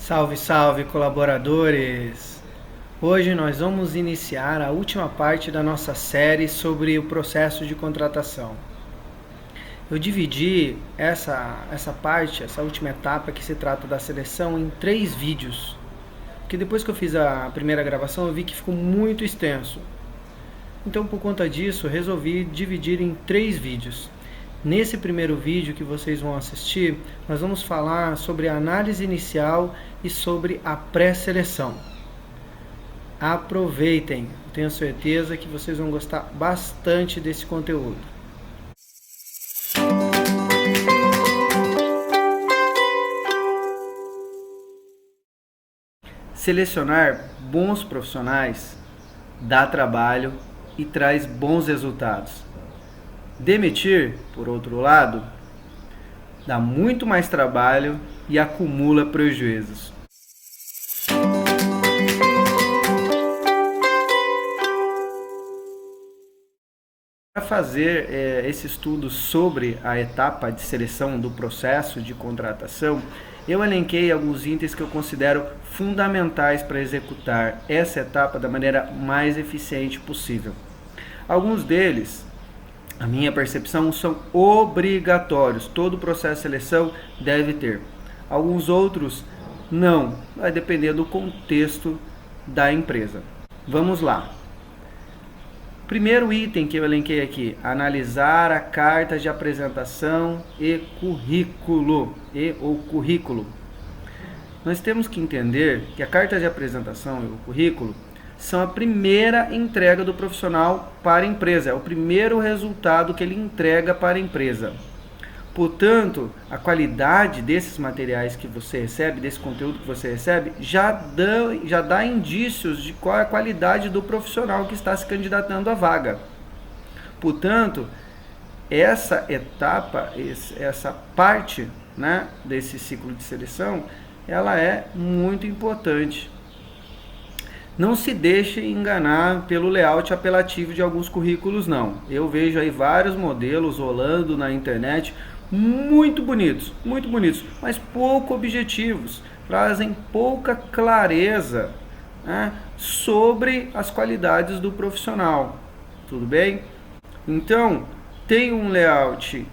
Salve, salve, colaboradores! Hoje nós vamos iniciar a última parte da nossa série sobre o processo de contratação. Eu dividi essa parte, essa última etapa que se trata da seleção, em 3 vídeos. Porque depois que eu fiz a primeira gravação, eu vi que ficou muito extenso. Então, por conta disso, eu resolvi dividir em 3 vídeos. Nesse primeiro vídeo que vocês vão assistir, nós vamos falar sobre a análise inicial e sobre a pré-seleção. Aproveitem, tenho certeza que vocês vão gostar bastante desse conteúdo. Selecionar bons profissionais dá trabalho e traz bons resultados. Demitir, por outro lado, dá muito mais trabalho e acumula prejuízos. Para fazer esse estudo sobre a etapa de seleção do processo de contratação, eu elenquei alguns itens que eu considero fundamentais para executar essa etapa da maneira mais eficiente possível. Alguns deles, a minha percepção, são obrigatórios. Todo o processo de seleção deve ter. Alguns outros não, vai depender do contexto da empresa. Vamos lá. Primeiro item que eu elenquei aqui, analisar a carta de apresentação e currículo. Nós temos que entender que a carta de apresentação e o currículo são a primeira entrega do profissional para a empresa, é o primeiro resultado que ele entrega para a empresa. Portanto, a qualidade desses materiais que você recebe, desse conteúdo que você recebe, já dá indícios de qual é a qualidade do profissional que está se candidatando à vaga. Portanto, essa etapa, essa parte, né, desse ciclo de seleção, ela é muito importante. Não se deixe enganar pelo layout apelativo de alguns currículos, não. Eu vejo aí vários modelos rolando na internet, muito bonitos, mas pouco objetivos, trazem pouca clareza, né, sobre as qualidades do profissional. Tudo bem? Então, tem um layout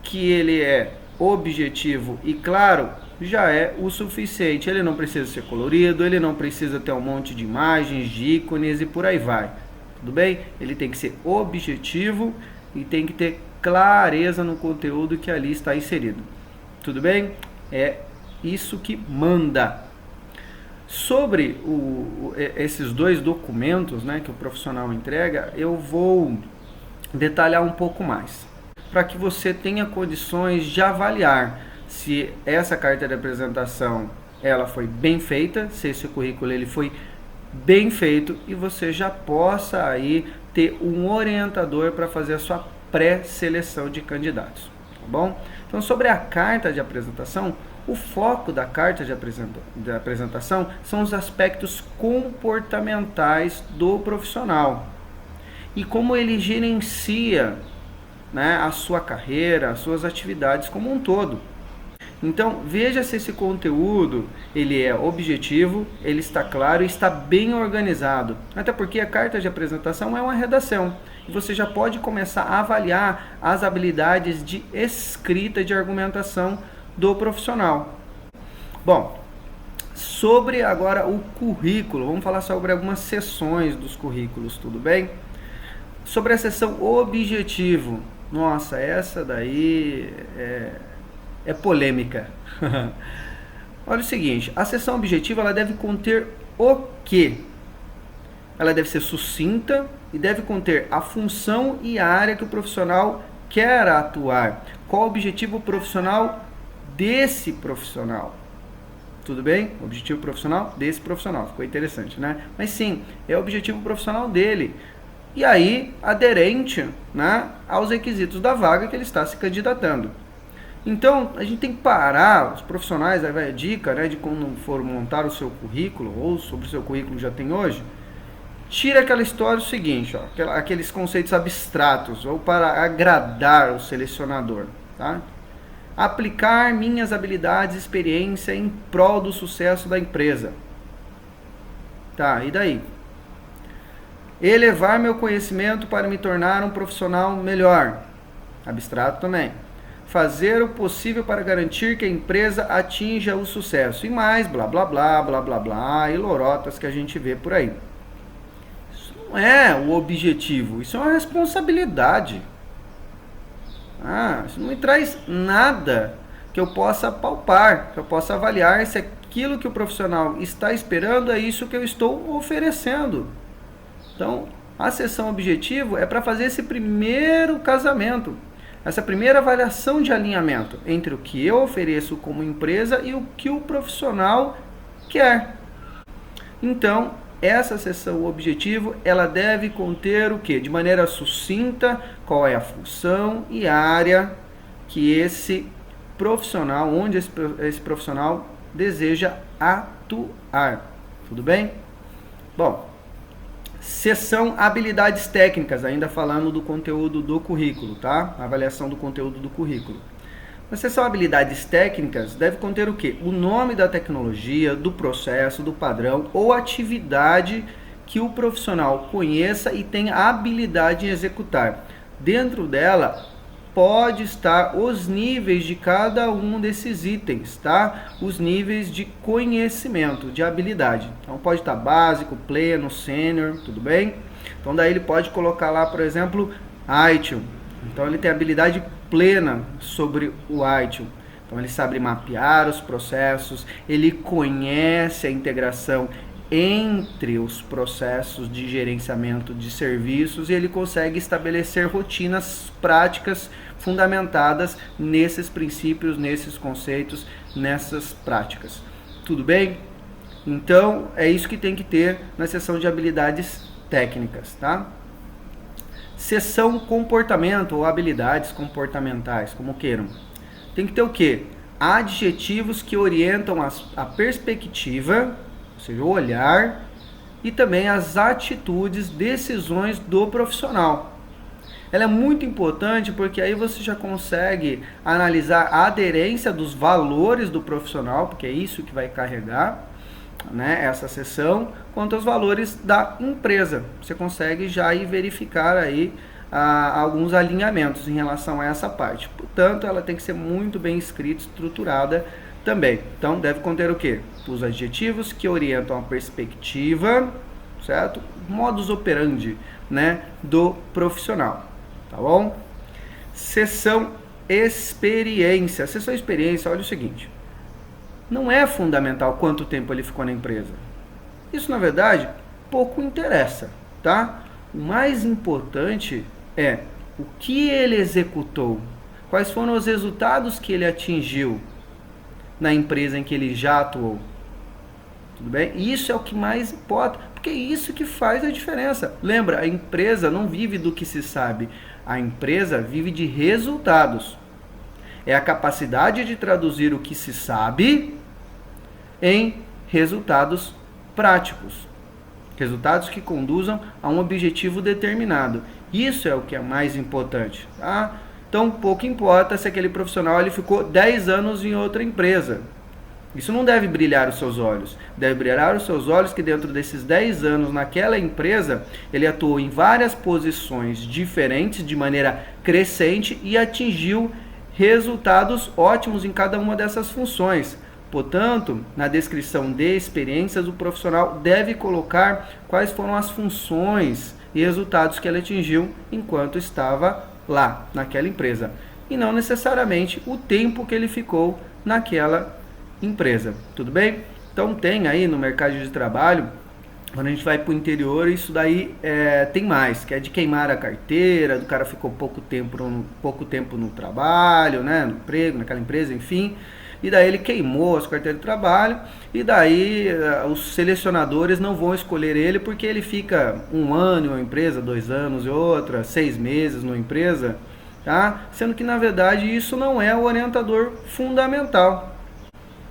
que ele é objetivo e claro, já é o suficiente. Ele não precisa ser colorido, ele não precisa ter um monte de imagens, de ícones e por aí vai. Tudo bem? Ele tem que ser objetivo e tem que ter clareza no conteúdo que ali está inserido. Tudo bem? É isso que manda. Sobre esses 2 documentos, né, que o profissional entrega, eu vou detalhar um pouco mais, para que você tenha condições de avaliar se essa carta de apresentação ela foi bem feita, se esse currículo ele foi bem feito e você já possa aí ter um orientador para fazer a sua pré-seleção de candidatos, tá bom? Então, sobre a carta de apresentação, o foco da carta de apresentação são os aspectos comportamentais do profissional e como ele gerencia, né, a sua carreira, as suas atividades como um todo. Então, veja se esse conteúdo ele é objetivo, ele está claro e está bem organizado. Até porque a carta de apresentação é uma redação. E você já pode começar a avaliar as habilidades de escrita de argumentação do profissional. Bom, sobre agora o currículo, vamos falar sobre algumas seções dos currículos, tudo bem? Sobre a seção objetivo, nossa, essa daí é polêmica. Olha o seguinte, a seção objetiva ela deve conter o quê? Ela deve ser sucinta e deve conter a função e a área que o profissional quer atuar. Qual o objetivo profissional desse profissional? Tudo bem? O objetivo profissional desse profissional. Ficou interessante, né? Mas sim, é o objetivo profissional dele. E aí, aderente, né, aos requisitos da vaga que ele está se candidatando. Então, a gente tem que parar, os profissionais, aí vai a dica, né, de quando for montar o seu currículo, ou sobre o seu currículo que já tem hoje, tira aquela história o seguinte, ó, aqueles conceitos abstratos, ou para agradar o selecionador, tá? Aplicar minhas habilidades e experiência em prol do sucesso da empresa. Tá, e daí? Elevar meu conhecimento para me tornar um profissional melhor. Abstrato também. Fazer o possível para garantir que a empresa atinja o sucesso. E mais, blá, blá, blá, blá, blá, blá, e lorotas que a gente vê por aí. Isso não é o objetivo, isso é uma responsabilidade. Isso não me traz nada que eu possa palpar, que eu possa avaliar se aquilo que o profissional está esperando é isso que eu estou oferecendo. Então, a sessão objetivo é para fazer esse primeiro casamento, essa primeira avaliação de alinhamento entre o que eu ofereço como empresa e o que o profissional quer. Então, essa sessão objetivo, ela deve conter o quê? De maneira sucinta, qual é a função e área que esse profissional, onde esse profissional deseja atuar. Tudo bem? Bom, seção habilidades técnicas, ainda falando do conteúdo do currículo, tá? Avaliação do conteúdo do currículo. A seção habilidades técnicas deve conter o quê? O nome da tecnologia, do processo, do padrão ou atividade que o profissional conheça e tenha habilidade em executar. Dentro dela pode estar os níveis de cada um desses itens, tá? Os níveis de conhecimento, de habilidade. Então pode estar básico, pleno, sênior, tudo bem? Então daí ele pode colocar lá, por exemplo, ITIL. Então ele tem habilidade plena sobre o ITIL. Então ele sabe mapear os processos, ele conhece a integração entre os processos de gerenciamento de serviços e ele consegue estabelecer rotinas práticas fundamentadas nesses princípios, nesses conceitos, nessas práticas. Tudo bem? Então, é isso que tem que ter na seção de habilidades técnicas, tá? Seção comportamento ou habilidades comportamentais, como queiram. Tem que ter o quê? Adjetivos que orientam a perspectiva, ou seja, o olhar, e também as atitudes, decisões do profissional. Ela é muito importante porque aí você já consegue analisar a aderência dos valores do profissional, porque é isso que vai carregar, né, essa seção, quanto aos valores da empresa. Você consegue já ir verificar aí alguns alinhamentos em relação a essa parte. Portanto, ela tem que ser muito bem escrita, estruturada também. Então, deve conter o quê? Os adjetivos que orientam a perspectiva, certo? Modus operandi, né, do profissional. Tá bom? Seção experiência. Seção experiência, olha o seguinte. Não é fundamental quanto tempo ele ficou na empresa. Isso, na verdade, pouco interessa, tá? O mais importante é o que ele executou, quais foram os resultados que ele atingiu na empresa em que ele já atuou. Tudo bem? Isso é o que mais importa, porque é isso que faz a diferença. Lembra, a empresa não vive do que se sabe, a empresa vive de resultados. É a capacidade de traduzir o que se sabe em resultados práticos. Resultados que conduzam a um objetivo determinado. Isso é o que é mais importante. Tá? Então, pouco importa se aquele profissional ele ficou 10 anos em outra empresa. Isso não deve brilhar os seus olhos. Deve brilhar os seus olhos que dentro desses 10 anos naquela empresa, ele atuou em várias posições diferentes, de maneira crescente e atingiu resultados ótimos em cada uma dessas funções. Portanto, na descrição de experiências, o profissional deve colocar quais foram as funções e resultados que ele atingiu enquanto estava lá, naquela empresa. E não necessariamente o tempo que ele ficou naquela empresa. Tudo bem? Então tem aí no mercado de trabalho, quando a gente vai para o interior, isso daí tem mais, que é de queimar a carteira, do cara ficou pouco tempo no trabalho, né, no emprego, naquela empresa, enfim, e daí ele queimou as carteiras de trabalho, e daí os selecionadores não vão escolher ele porque ele fica 1 ano em uma empresa, 2 anos em outra, 6 meses numa empresa, tá? Sendo que na verdade isso não é o orientador fundamental.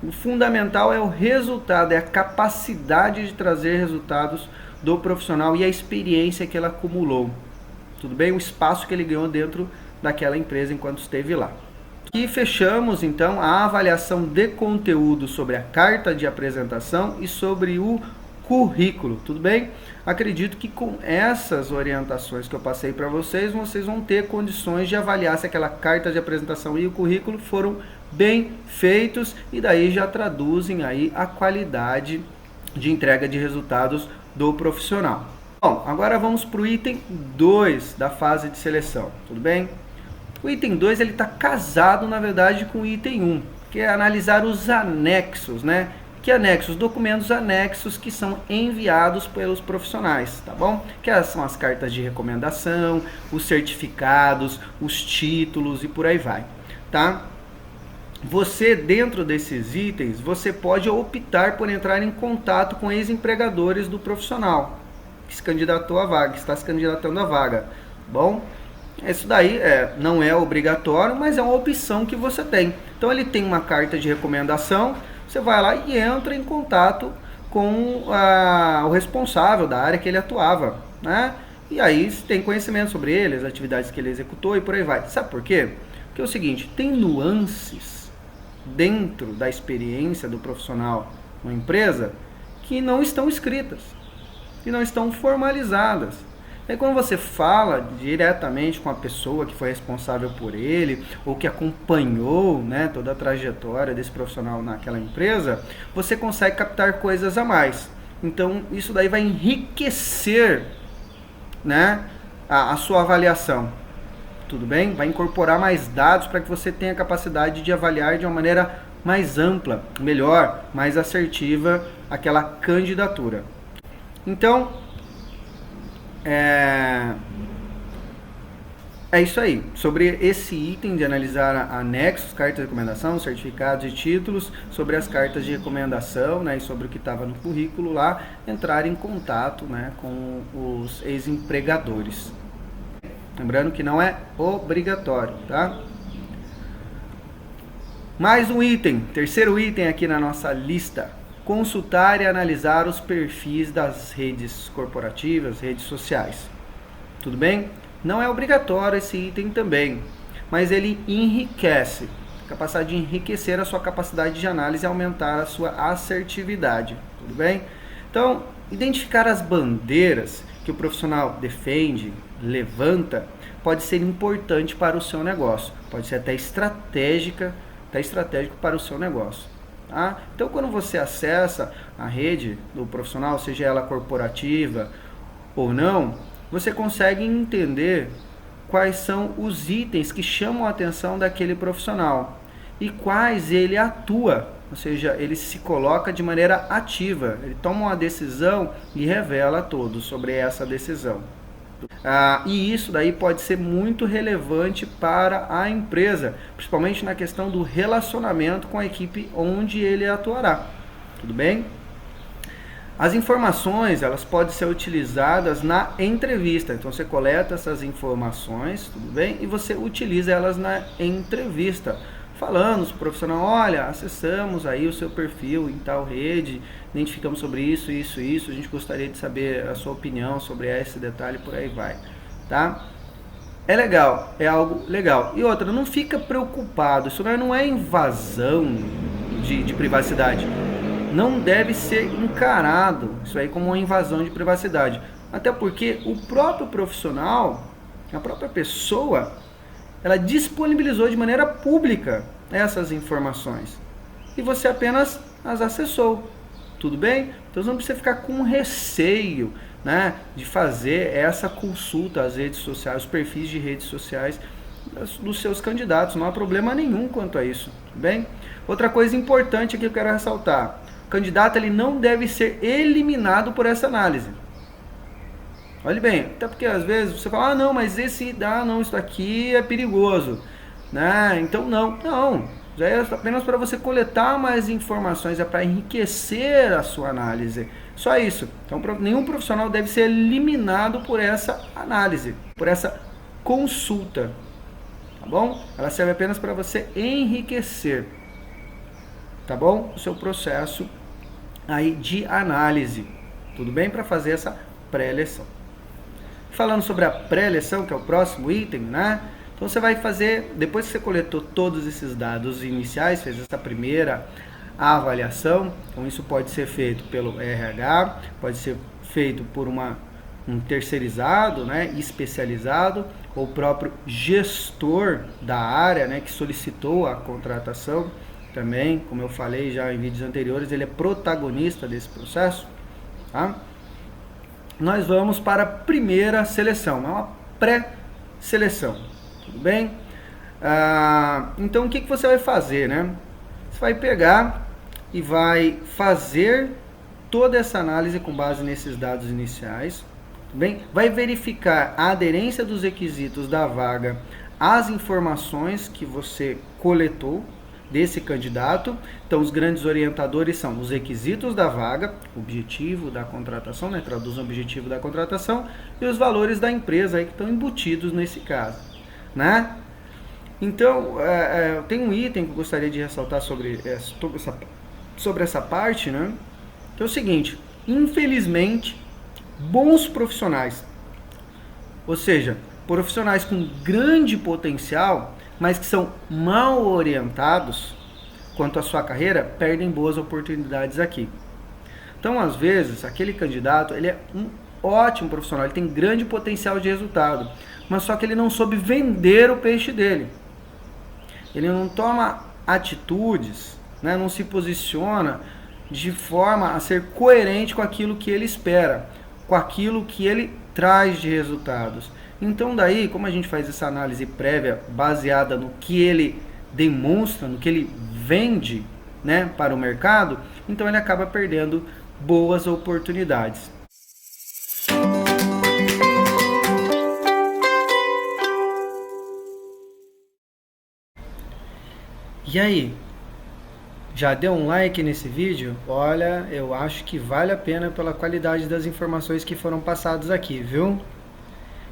O fundamental é o resultado, é a capacidade de trazer resultados do profissional e a experiência que ele acumulou. Tudo bem? O espaço que ele ganhou dentro daquela empresa enquanto esteve lá. E fechamos então a avaliação de conteúdo sobre a carta de apresentação e sobre o currículo, tudo bem? Acredito que com essas orientações que eu passei para vocês, vocês vão ter condições de avaliar se aquela carta de apresentação e o currículo foram bem feitos e daí já traduzem aí a qualidade de entrega de resultados do profissional. Bom, agora vamos para o item 2 da fase de seleção, tudo bem? O item 2 ele está casado, na verdade, com o item 1, que é analisar os anexos, né? Que anexos? Documentos anexos que são enviados pelos profissionais, tá bom? Que são as cartas de recomendação, os certificados, os títulos e por aí vai, tá? Você, dentro desses itens, você pode optar por entrar em contato com ex-empregadores do profissional que se candidatou à vaga, que está se candidatando à vaga, bom? Isso daí não é obrigatório, mas é uma opção que você tem. Então ele tem uma carta de recomendação, você vai lá e entra em contato com o responsável da área que ele atuava, né? E aí você tem conhecimento sobre ele, as atividades que ele executou e por aí vai. Sabe por quê? Porque é o seguinte, tem nuances dentro da experiência do profissional numa empresa que não estão escritas, que não estão formalizadas. Aí quando você fala diretamente com a pessoa que foi responsável por ele, ou que acompanhou, né, toda a trajetória desse profissional naquela empresa, você consegue captar coisas a mais. Então isso daí vai enriquecer, né, a sua avaliação. Tudo bem? Vai incorporar mais dados para que você tenha a capacidade de avaliar de uma maneira mais ampla, melhor, mais assertiva aquela candidatura. Então, é isso aí, sobre esse item de analisar anexos, cartas de recomendação, certificados e títulos, sobre as cartas de recomendação, né, e sobre o que estava no currículo lá, entrar em contato, né, com os ex-empregadores. Lembrando que não é obrigatório, tá? Mais um item, terceiro item aqui na nossa lista. Consultar e analisar os perfis das redes corporativas, redes sociais. Tudo bem? Não é obrigatório esse item também, mas ele enriquece. Capacidade de enriquecer a sua capacidade de análise e aumentar a sua assertividade. Tudo bem? Então, identificar as bandeiras que o profissional defende, levanta, pode ser importante para o seu negócio. Pode ser até estratégico para o seu negócio. Tá? Então, quando você acessa a rede do profissional, seja ela corporativa ou não, você consegue entender quais são os itens que chamam a atenção daquele profissional e quais ele atua, ou seja, ele se coloca de maneira ativa, ele toma uma decisão e revela a todos sobre essa decisão. E isso daí pode ser muito relevante para a empresa, principalmente na questão do relacionamento com a equipe onde ele atuará. Tudo bem? As informações, elas podem ser utilizadas na entrevista. Então você coleta essas informações, tudo bem? E você utiliza elas na entrevista. Falando para o profissional, olha, acessamos aí o seu perfil em tal rede, identificamos sobre isso, isso, isso, a gente gostaria de saber a sua opinião sobre esse detalhe, por aí vai, tá? É legal, é algo legal. E outra, não fica preocupado, isso não é invasão de privacidade. Não deve ser encarado isso aí como uma invasão de privacidade. Até porque o próprio profissional, a própria pessoa, ela disponibilizou de maneira pública essas informações e você apenas as acessou, tudo bem? Então você não precisa ficar com receio, né, de fazer essa consulta às redes sociais, os perfis de redes sociais dos seus candidatos, não há problema nenhum quanto a isso, tudo bem? Outra coisa importante aqui que eu quero ressaltar, o candidato ele não deve ser eliminado por essa análise. Olhe bem, até porque às vezes você fala, não, mas isso aqui é perigoso, né? Então não, já é apenas para você coletar mais informações, é para enriquecer a sua análise, só isso. Então nenhum profissional deve ser eliminado por essa análise, por essa consulta, tá bom? Ela serve apenas para você enriquecer, tá bom? O seu processo aí de análise, tudo bem? Para fazer essa pré-eleição. Falando sobre a pré-eleição, que é o próximo item, né? Então você vai fazer, depois que você coletou todos esses dados iniciais, fez essa primeira avaliação, então isso pode ser feito pelo RH, pode ser feito por um terceirizado, né, especializado, ou o próprio gestor da área, né, que solicitou a contratação também, como eu falei já em vídeos anteriores, ele é protagonista desse processo, tá? Nós vamos para a primeira seleção, é uma pré-seleção, tudo bem? Então o que você vai fazer, né? Você vai pegar e vai fazer toda essa análise com base nesses dados iniciais, tudo bem? Vai verificar a aderência dos requisitos da vaga às informações que você coletou desse candidato. Então os grandes orientadores são os requisitos da vaga, objetivo da contratação, né? Traduz o objetivo da contratação, e os valores da empresa aí que estão embutidos nesse caso, né? Então tem um item que eu gostaria de ressaltar sobre essa parte, né? Que é o seguinte: infelizmente, bons profissionais, ou seja, profissionais com grande potencial, mas que são mal orientados quanto à sua carreira, perdem boas oportunidades aqui. Então, às vezes, aquele candidato, ele é um ótimo profissional, ele tem grande potencial de resultado, mas só que ele não soube vender o peixe dele. Ele não toma atitudes, né, não se posiciona de forma a ser coerente com aquilo que ele espera, com aquilo que ele traz de resultados. Então daí, como a gente faz essa análise prévia baseada no que ele demonstra, no que ele vende, né, para o mercado, então ele acaba perdendo boas oportunidades. E aí, já deu um like nesse vídeo? Olha, eu acho que vale a pena pela qualidade das informações que foram passadas aqui, viu?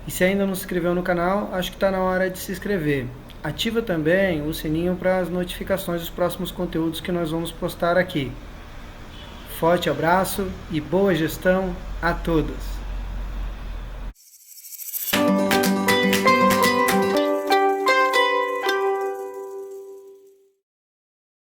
E se ainda não se inscreveu no canal, acho que está na hora de se inscrever. Ativa também o sininho para as notificações dos próximos conteúdos que nós vamos postar aqui. Forte abraço e boa gestão a todos!